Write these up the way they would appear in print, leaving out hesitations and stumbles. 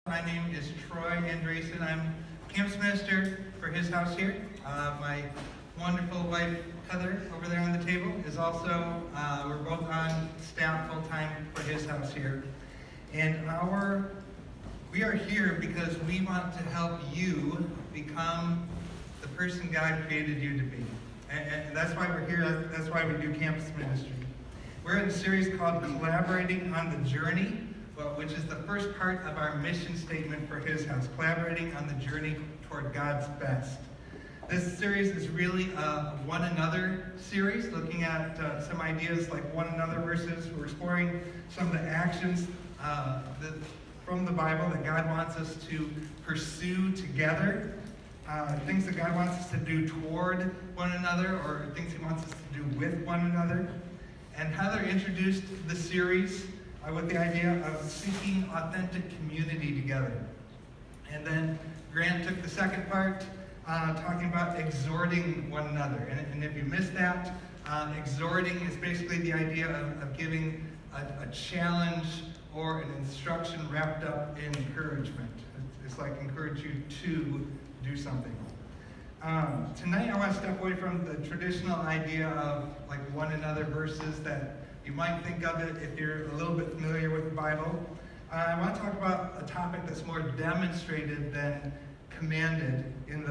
My name is Troy Andreessen. I'm campus minister for his house here. My wonderful wife, Heather, over there on the table, is also, we're both on staff full-time for his house here. And we are here because we want to help you become the person God created you to be. And that's why we're here. That's why we do campus ministry. We're in a series called Collaborating on the Journey, which is the first part of our mission statement for his house, collaborating on the journey toward God's best. This series is really a one another series, looking at some ideas like one another verses. We're exploring some of the actions from the Bible that God wants us to pursue together, things that God wants us to do toward one another, or things he wants us to do with one another. And Heather introduced the series with the idea of seeking authentic community together. And then Grant took the second part, talking about exhorting one another. And if you missed that, exhorting is basically the idea of giving a challenge or an instruction wrapped up in encouragement. It's like encourage you to do something. Tonight I want to step away from the traditional idea of like one another verses that you might think of it if you're a little bit familiar with the Bible. I want to talk about a topic that's more demonstrated than commanded in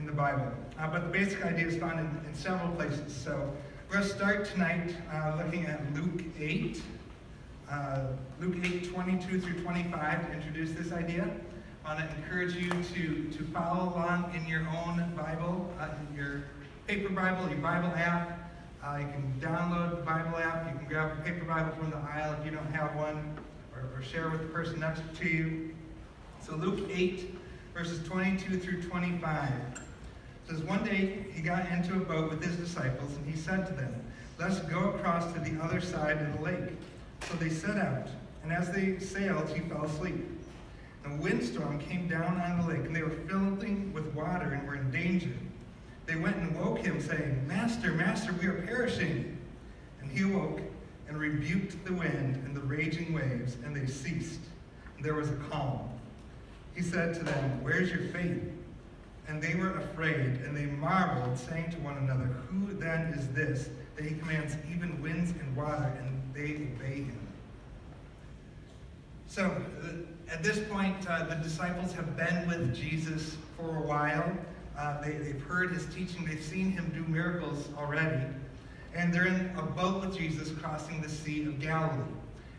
the Bible. But the basic idea is found in several places. So we're going to start tonight looking at Luke 8. Luke 8, 22 through 25 to introduce this idea. I want to encourage you to follow along in your own Bible, your paper Bible, your Bible app. You can download the Bible app. You can grab a paper Bible from the aisle if you don't have one, or share with the person next to you. So Luke 8, verses 22 through 25. It says, one day he got into a boat with his disciples, and he said to them, "Let's go across to the other side of the lake." So they set out, and as they sailed, he fell asleep. A windstorm came down on the lake, and they were filling with water and were in danger. They went and woke him, saying, "Master, Master, we are perishing." And he awoke and rebuked the wind and the raging waves, and they ceased. And there was a calm. He said to them, "Where's your faith?" And they were afraid, and they marveled, saying to one another, "Who then is this, that he commands even winds and water, and they obey him?" So, at this point, the disciples have been with Jesus for a while. They've heard his teaching. They've seen him do miracles already. And they're in a boat with Jesus crossing the Sea of Galilee.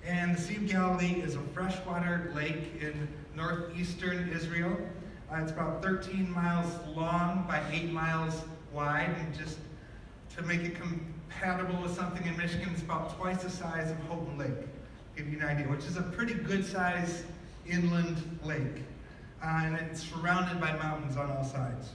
And the Sea of Galilee is a freshwater lake in northeastern Israel. It's about 13 miles long by 8 miles wide. And just to make it compatible with something in Michigan, it's about twice the size of Houghton Lake, to give you an idea, which is a pretty good size inland lake. And it's surrounded by mountains on all sides.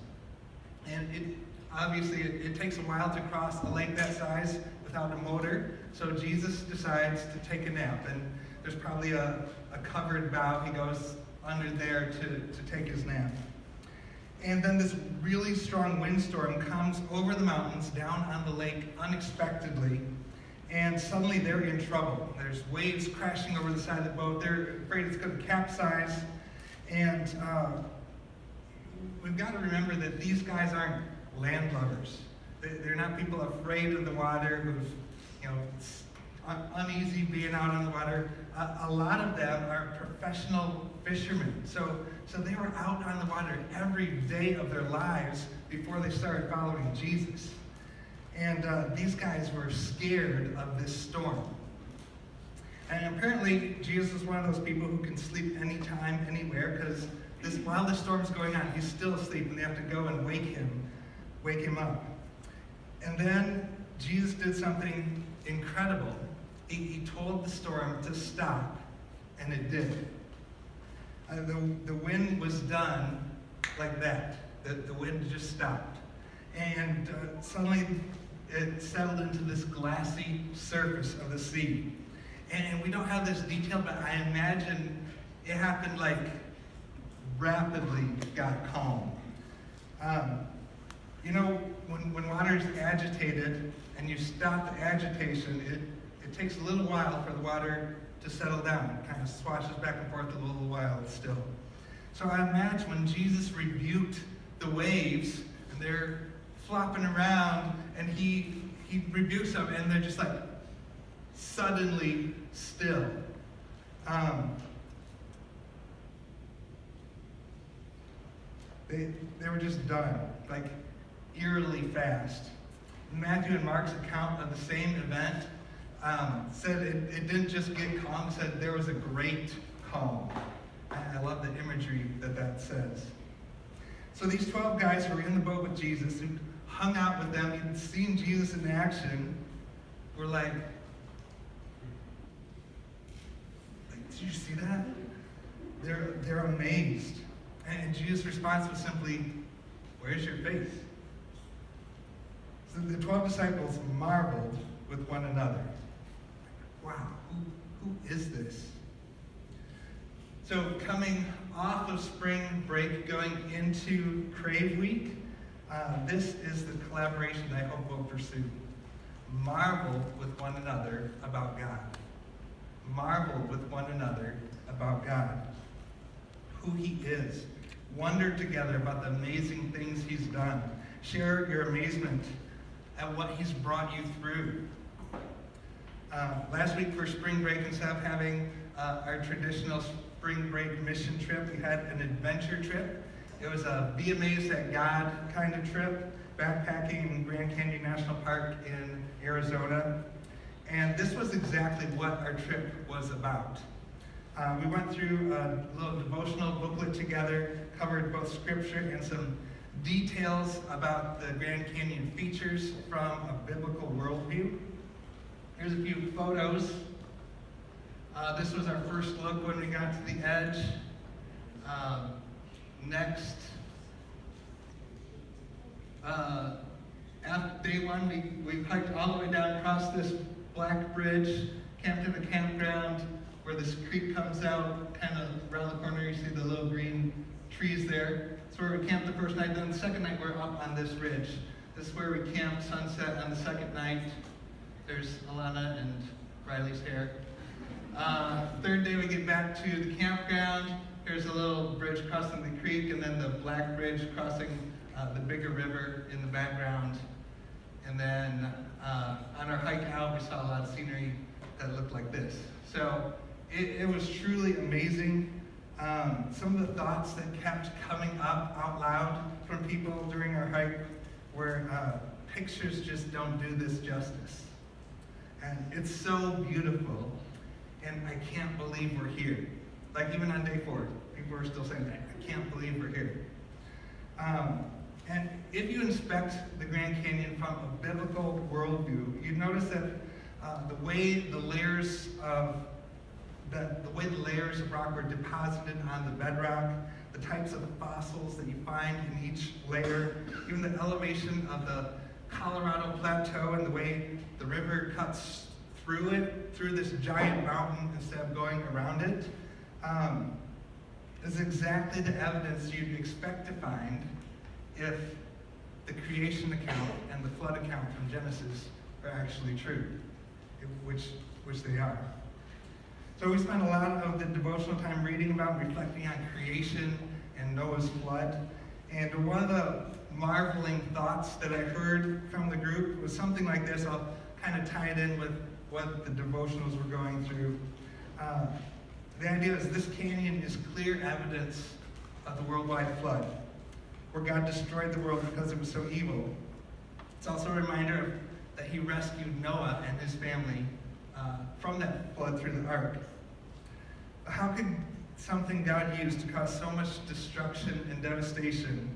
And it takes a while to cross a lake that size without a motor. So Jesus decides to take a nap. And there's probably a covered bow. He goes under there to take his nap. And then this really strong windstorm comes over the mountains down on the lake unexpectedly. And suddenly they're in trouble. There's waves crashing over the side of the boat. They're afraid it's going to capsize. And we've got to remember that these guys aren't landlubbers. They're not people afraid of the water, who've, uneasy being out on the water. A lot of them are professional fishermen. So they were out on the water every day of their lives before they started following Jesus. And these guys were scared of this storm. And apparently, Jesus is one of those people who can sleep anytime, anywhere, because while the storm's going on, he's still asleep, and they have to go and wake him up. And then Jesus did something incredible. He told the storm to stop, and it did. The wind was done like that. The wind just stopped. And suddenly, it settled into this glassy surface of the sea. And we don't have this detail, but I imagine it happened like rapidly got calm. When water is agitated and you stop the agitation, it takes a little while for the water to settle down. It kind of swashes back and forth a little while still. So I imagine when Jesus rebuked the waves, and they're flopping around, and he rebukes them, and they're just like suddenly still. They were just done, like eerily fast. Matthew and Mark's account of the same event said it didn't just get calm, said there was a great calm. I love the imagery that says. So these 12 guys who were in the boat with Jesus, who hung out with them, who'd seen Jesus in action, were like, did you see that? They're amazed. And Jesus' response was simply, where's your faith? So the 12 disciples marveled with one another. Wow, who is this? So coming off of spring break, going into Crave Week, this is the collaboration I hope we'll pursue. Marvel with one another about God. Marvel with one another about God. Who He is. Wonder together about the amazing things He's done. Share your amazement at what He's brought you through. Last week for spring break, instead of having our traditional spring break mission trip, we had an adventure trip. It was a Be Amazed at God kind of trip, backpacking in Grand Canyon National Park in Arizona. And this was exactly what our trip was about. We went through a little devotional booklet together, covered both scripture and some details about the Grand Canyon features from a biblical worldview. Here's a few photos. This was our first look when we got to the edge. Next, after day one, we hiked all the way down across this black bridge, camped in a campground where this creek comes out, kind of around the corner. You see the little green trees there. That's where we camped the first night. Then the second night, we're up on this ridge. This is where we camped, sunset on the second night. There's Alana and Riley's hair. Third day, we get back to the campground. Here's a little bridge crossing the creek, and then the black bridge crossing the bigger river in the background. And then on our hike out, we saw a lot of scenery that looked like this. So it was truly amazing. Some of the thoughts that kept coming up out loud from people during our hike were pictures just don't do this justice. And it's so beautiful, and I can't believe we're here. Like even on day 4, people are still saying, I can't believe we're here. And if you inspect the Grand Canyon from a biblical worldview, you notice that the way the layers of rock were deposited on the bedrock, the types of fossils that you find in each layer, even the elevation of the Colorado Plateau and the way the river cuts through it, through this giant mountain instead of going around it, is exactly the evidence you'd expect to find if the creation account and the flood account from Genesis are actually true, which they are. So we spent a lot of the devotional time reading about and reflecting on creation and Noah's flood. And one of the marveling thoughts that I heard from the group was something like this. I'll kind of tie it in with what the devotionals were going through. The idea is this canyon is clear evidence of the worldwide flood, where God destroyed the world because it was so evil. It's also a reminder that He rescued Noah and his family from that flood through the ark. How could something God used to cause so much destruction and devastation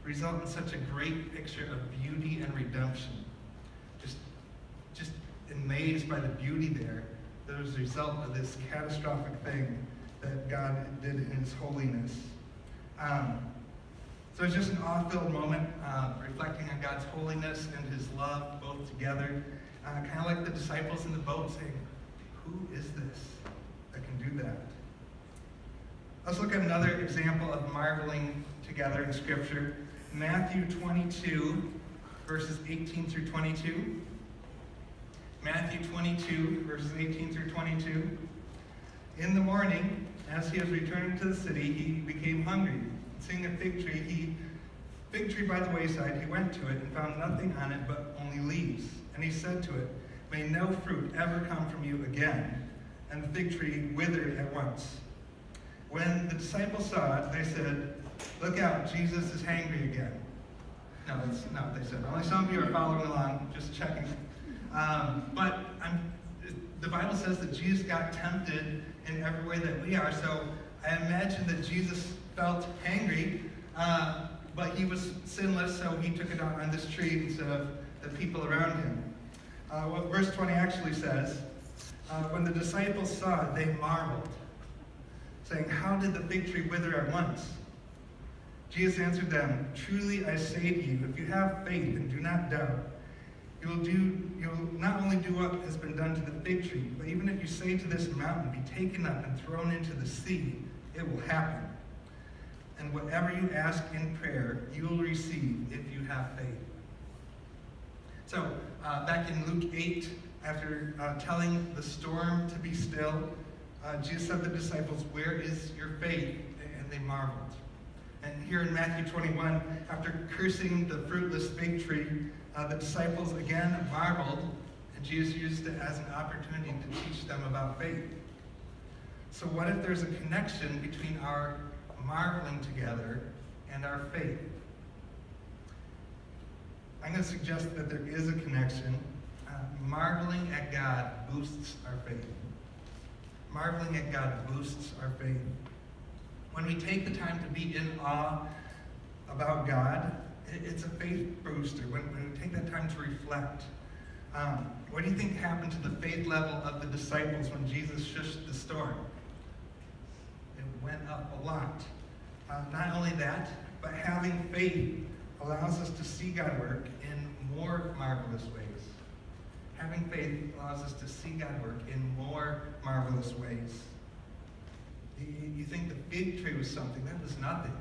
result in such a great picture of beauty and redemption? Just amazed by the beauty there that was a result of this catastrophic thing that God did in His holiness. So it's just an awe-filled moment, reflecting on God's holiness and His love both together. Kind of like the disciples in the boat saying, who is this that can do that? Let's look at another example of marveling together in Scripture. Matthew 22, verses 18 through 22. Matthew 22, verses 18 through 22. In the morning, As he was returning to the city, he became hungry. Seeing a fig tree by the wayside, he went to it and found nothing on it but only leaves. And he said to it, "May no fruit ever come from you again." And the fig tree withered at once. When the disciples saw it, they said, "Look out, Jesus is hangry again." No, that's not what they said. Only some of you are following along, just checking. The Bible says that Jesus got tempted in every way that we are, so I imagine that Jesus felt hangry, but he was sinless, so he took it out on this tree instead of the people around him. What verse 20 actually says, when the disciples saw it, they marveled, saying, "How did the fig tree wither at once?" Jesus answered them, "Truly I say to you, if you have faith and do not doubt, you'll not only do what has been done to the fig tree, but even if you say to this mountain, 'Be taken up and thrown into the sea,' it will happen. And whatever you ask in prayer, you will receive if you have faith." So, back in Luke 8, after telling the storm to be still, Jesus said to the disciples, "Where is your faith?" And they marveled. And here in Matthew 21, after cursing the fruitless fig tree, the disciples again marveled, and Jesus used it as an opportunity to teach them about faith. So what if there's a connection between our marveling together and our faith? I'm going to suggest that there is a connection. Marveling at God boosts our faith. Marveling at God boosts our faith. When we take the time to be in awe about God, it's a faith booster. When we take that time to reflect, what do you think happened to the faith level of the disciples when Jesus shushed the storm? It went up a lot. Not only that, but having faith allows us to see God work in more marvelous ways. Having faith allows us to see God work in more marvelous ways. You think the fig tree was something, that was nothing.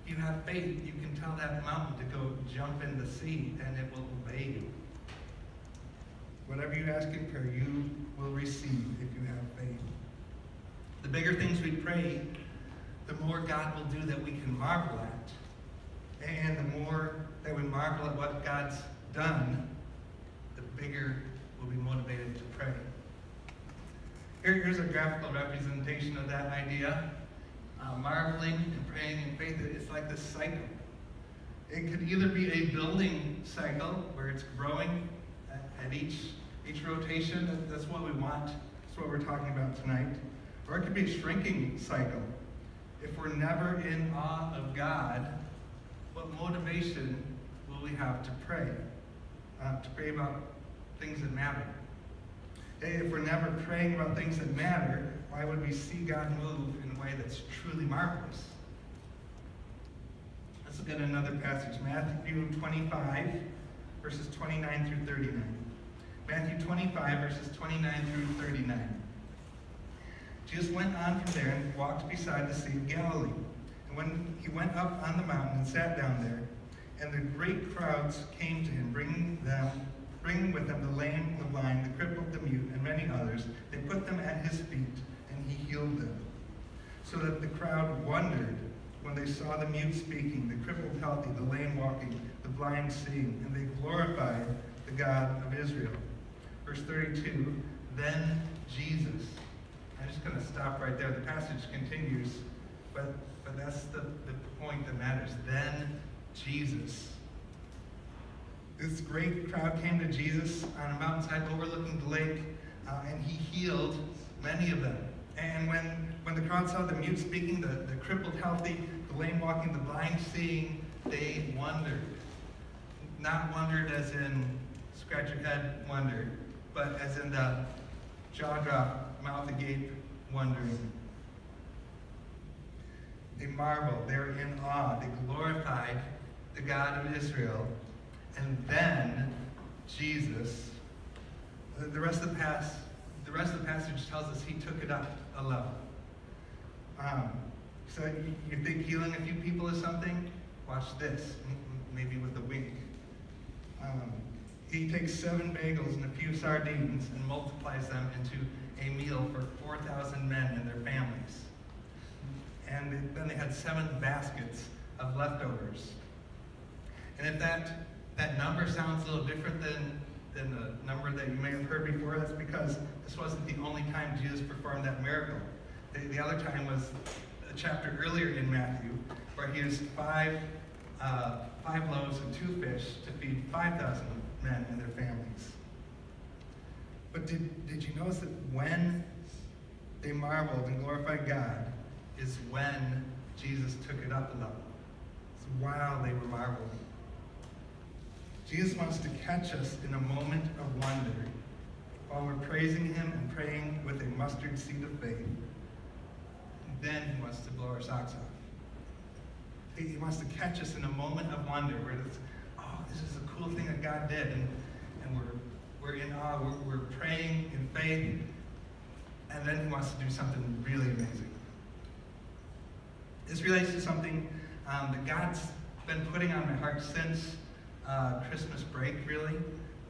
If you have faith, you can tell that mountain to go jump in the sea and it will obey you. Whatever you ask in prayer, you will receive if you have faith. The bigger things we pray, the more God will do that we can marvel at. And the more that we marvel at what God's done, the bigger we'll be motivated to pray. Here's a graphical representation of that idea. Marveling and praying in faith, it's like this cycle. It could either be a building cycle where it's growing at each rotation. That's what we want. That's what we're talking about tonight. Or it could be a shrinking cycle. If we're never in awe of God, what motivation will we have to pray? To pray about things that matter. If we're never praying about things that matter, why would we see God move in a way that's truly marvelous? Let's look at another passage, Matthew 25, verses 29 through 39. Matthew 25, verses 29 through 39. Jesus went on from there and walked beside the Sea of Galilee. And when he went up on the mountain and sat down there, and the great crowds came to him, bringing with them the lame, the blind, the crippled, the mute, and many others, they put them at his feet, and he healed them. So that the crowd wondered when they saw the mute speaking, the crippled healthy, the lame walking, the blind seeing, and they glorified the God of Israel. Verse 32, then Jesus. I'm just going to stop right there. The passage continues, but that's the point that matters. Then Jesus. This great crowd came to Jesus on a mountainside overlooking the lake, and he healed many of them. And when the crowd saw the mute speaking, the crippled healthy, the lame walking, the blind seeing, they wondered. Not wondered as in scratch your head wondered, but as in the jaw drop, mouth agape wondering. They marveled, they were in awe, they glorified the God of Israel. And then Jesus, the rest of the passage tells us he took it up a level. So you think healing a few people is something? Watch this, maybe with a wink. He takes 7 bagels and a few sardines and multiplies them into a meal for 4,000 men and their families. And then they had 7 baskets of leftovers. And if that number sounds a little different than the number that you may have heard before, that's because this wasn't the only time Jesus performed that miracle. The other time was a chapter earlier in Matthew, where he used 5 loaves and 2 fish to feed 5,000 men and their families. But did you notice that when they marveled and glorified God is when Jesus took it up a level? It's while they were marveling. Jesus wants to catch us in a moment of wonder while we're praising him and praying with a mustard seed of faith. Then he wants to blow our socks off. He wants to catch us in a moment of wonder where it's, oh, this is a cool thing that God did, and we're in awe, we're praying in faith, and then he wants to do something really amazing. This relates to something that God's been putting on my heart since Christmas break, really.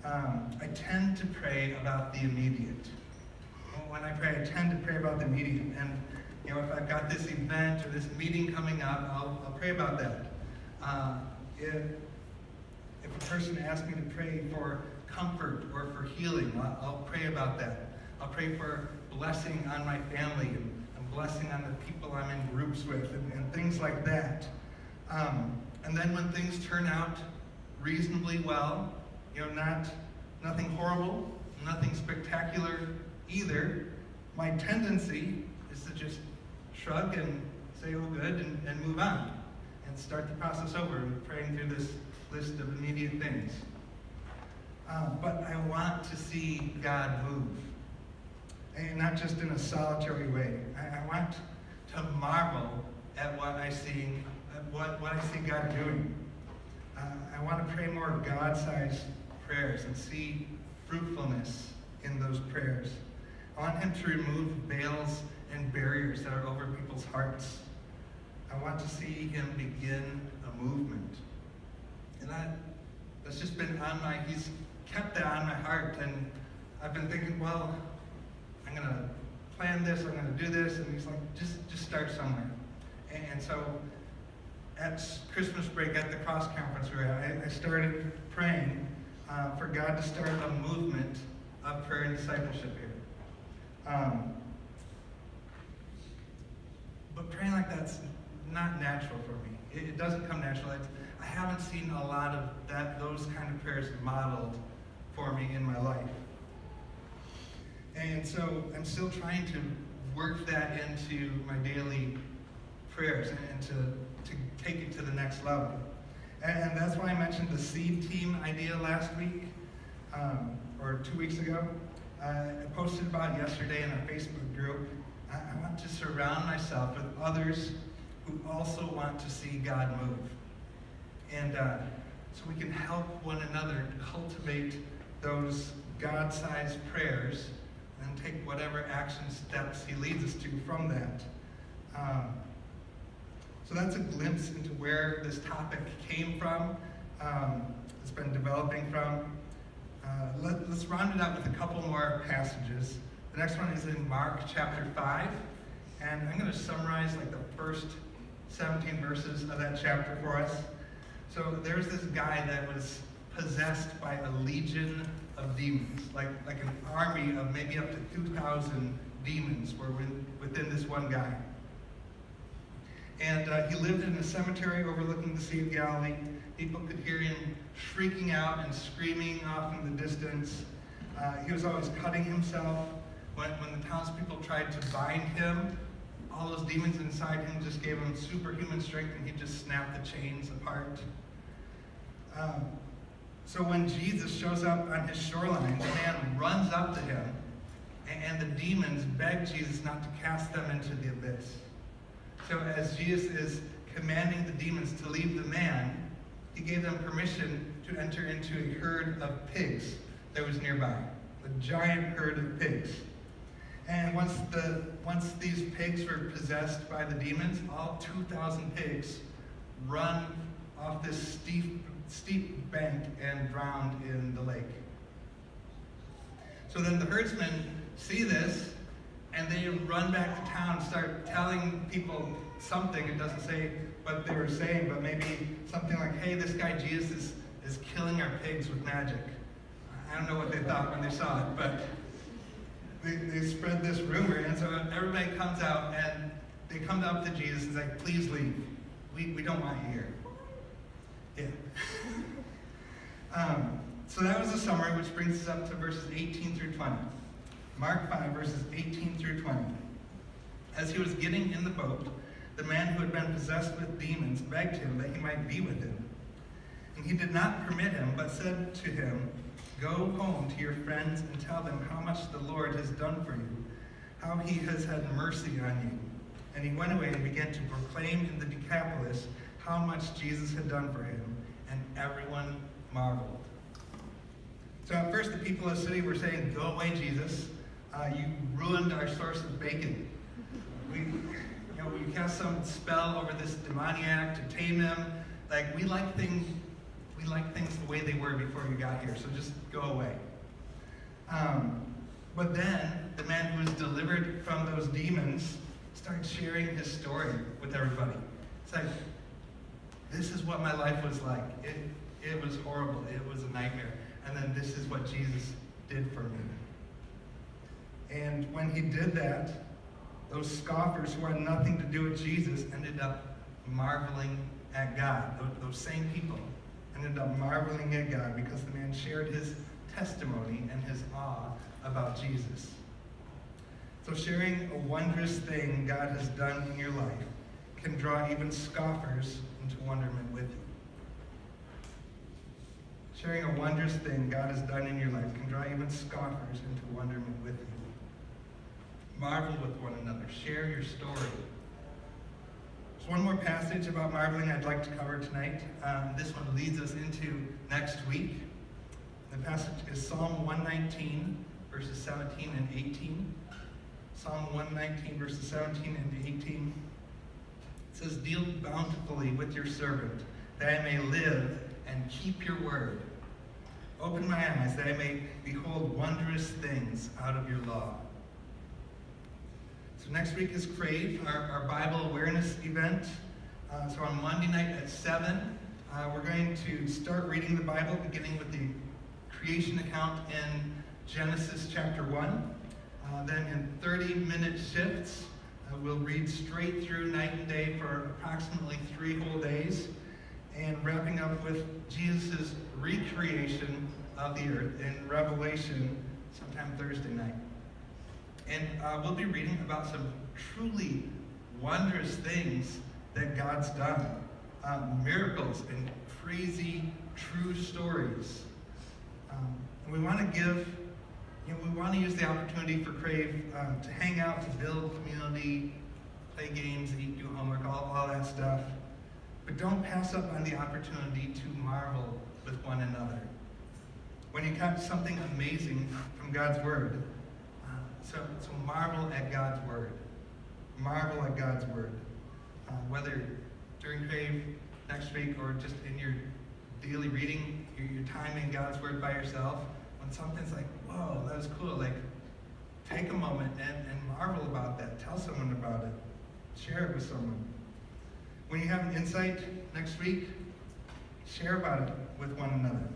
I tend to pray about the immediate. When I pray, I tend to pray about the immediate. And if I've got this event or this meeting coming up, I'll pray about that. If a person asks me to pray for comfort or for healing, I'll pray about that. I'll pray for blessing on my family and blessing on the people I'm in groups with and things like that. And then when things turn out reasonably well, nothing horrible, nothing spectacular either, my tendency is to just shrug and say, oh good, and move on and start the process over, praying through this list of immediate things. But I want to see God move, and not just in a solitary way. I want to marvel at what I see, what I see God doing. I want to pray more God-sized prayers and see fruitfulness in those prayers. I want him to remove veils and barriers that are over people's hearts. I want to see him begin a movement. And that's just been he's kept that on my heart, and I've been thinking, well, I'm going to plan this, I'm going to do this, and he's like, just start somewhere. And so at Christmas break at the Cross Conference, where I started praying for God to start a movement of prayer and discipleship here. But praying like that's not natural for me. It doesn't come natural. I haven't seen a lot of those kind of prayers modeled for me in my life. And so I'm still trying to work that into my daily prayers and to take it to the next level. And that's why I mentioned the seed team idea last week, or 2 weeks ago. I posted about it yesterday in our Facebook group. I want to surround myself with others who also want to see God move. And so we can help one another cultivate those God-sized prayers and take whatever action steps he leads us to from that. So that's a glimpse into where this topic came from. It's been developing from. Let's round it out with a couple more passages. The next one is in Mark chapter 5, and I'm going to summarize like the first 17 verses of that chapter for us. So there's this guy that was possessed by a legion of demons, like an army of maybe up to 2,000 demons were within this one guy. And he lived in a cemetery overlooking the Sea of Galilee. People could hear him shrieking out and screaming off in the distance. He was always cutting himself. When the townspeople tried to bind him, all those demons inside him just gave him superhuman strength, and he just snapped the chains apart. So when Jesus shows up on his shoreline, the man runs up to him, and the demons beg Jesus not to cast them into the abyss. So as Jesus is commanding the demons to leave the man, he gave them permission to enter into a herd of pigs that was nearby, a giant herd of pigs. And once these pigs were possessed by the demons, all 2,000 pigs run off this steep bank and drowned in the lake. So then the herdsmen see this, and they run back to town, start telling people something. It doesn't say what they were saying, but maybe something like, hey, this guy Jesus is killing our pigs with magic. I don't know what they thought when they saw it, but they spread this rumor, and so everybody comes out, and they come up to Jesus and say, please leave. We don't want you here. Yeah. So that was the summary, which brings us up to verses 18 through 20. Mark 5, verses 18 through 20. As he was getting in the boat, the man who had been possessed with demons begged him that he might be with him. And he did not permit him, but said to him, go home to your friends and tell them how much the Lord has done for you, how he has had mercy on you. And he went away and began to proclaim in the Decapolis how much Jesus had done for him, and everyone marveled. So at first the people of the city were saying, go away, Jesus. You ruined our source of bacon. We cast some spell over this demoniac to tame him. Like, we like things the way they were before you got here, so just go away. But then the man who was delivered from those demons started sharing his story with everybody. It's like, this is what my life was like. It was horrible. It was a nightmare. And then this is what Jesus did for me. And when he did that, those scoffers who had nothing to do with Jesus ended up marveling at God. Those same people ended up marveling at God because the man shared his testimony and his awe about Jesus. So sharing a wondrous thing God has done in your life can draw even scoffers into wonderment with you. Sharing a wondrous thing God has done in your life can draw even scoffers into wonderment with you. Marvel with one another. Share your story. There's one more passage about marveling I'd like to cover tonight. This one leads us into next week. The passage is Psalm 119, verses 17 and 18. Psalm 119, verses 17 and 18. It says, deal bountifully with your servant, that I may live and keep your word. Open my eyes, that I may behold wondrous things out of your law. So next week is Crave, our Bible awareness event. So on Monday night at 7, we're going to start reading the Bible, beginning with the creation account in Genesis chapter 1. Then in 30-minute shifts, we'll read straight through night and day for approximately 3 whole days, and wrapping up with Jesus' recreation of the earth in Revelation sometime Thursday night. And we'll be reading about some truly wondrous things that God's done. Miracles and crazy, true stories. And we want to use the opportunity for Crave to hang out, to build community, play games, eat, do homework, all that stuff. But don't pass up on the opportunity to marvel with one another. When you catch something amazing from God's Word, so marvel at God's Word. Marvel at God's Word. Whether during Crave next week or just in your daily reading, your time in God's Word by yourself, when something's like, whoa, that was cool, like, take a moment and marvel about that. Tell someone about it. Share it with someone. When you have an insight next week, share about it with one another.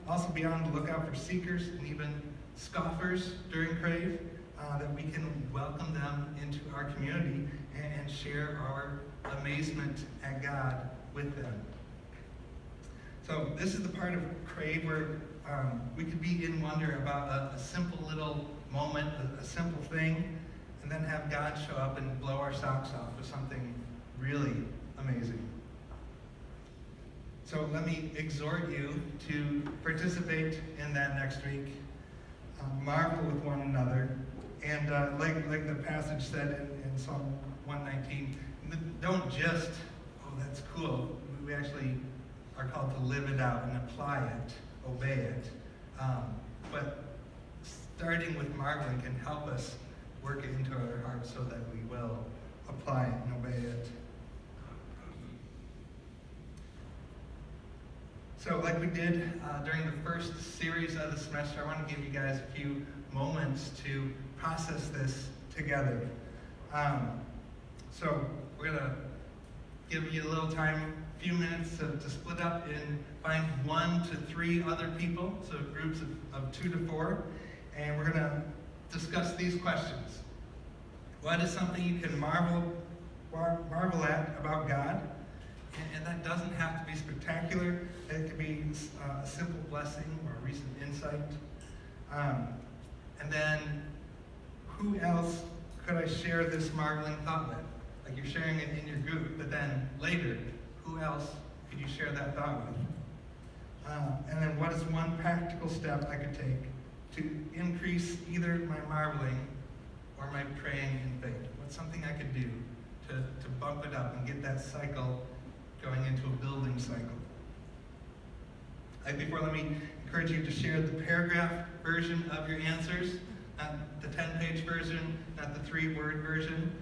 Also be on the lookout for seekers and even scoffers during Crave, that we can welcome them into our community and share our amazement at God with them. So this is the part of Crave where we could be in wonder about a simple little moment, a simple thing, and then have God show up and blow our socks off with something really amazing. So let me exhort you to participate in that next week. Marvel with one another. And like the passage said in Psalm 119, don't just, oh, that's cool. We actually are called to live it out and apply it, obey it. But starting with marveling can help us work it into our hearts so that we will apply it and obey it. So like we did during the first series of the semester, I want to give you guys a few moments to process this together. So we're going to give you a little time, a few minutes to split up and find 1 to 3 other people, so groups of 2 to 4, and we're going to discuss these questions. What is something you can marvel at about God? And that doesn't have to be spectacular. It could be a simple blessing or a recent insight. And then, who else could I share this marveling thought with? Like you're sharing it in your group, but then later, who else could you share that thought with? And then what is one practical step I could take to increase either my marveling or my praying in faith? What's something I could do to bump it up and get that cycle going into a building cycle? Like before, let me encourage you to share the paragraph version of your answers, not the 10-page version, not the 3-word version.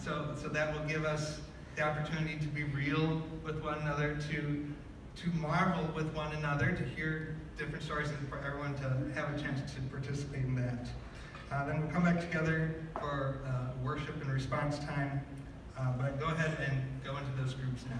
So that will give us the opportunity to be real with one another, to marvel with one another, to hear different stories, and for everyone to have a chance to participate in that. Then we'll come back together for worship and response time. But go ahead and go into those groups now.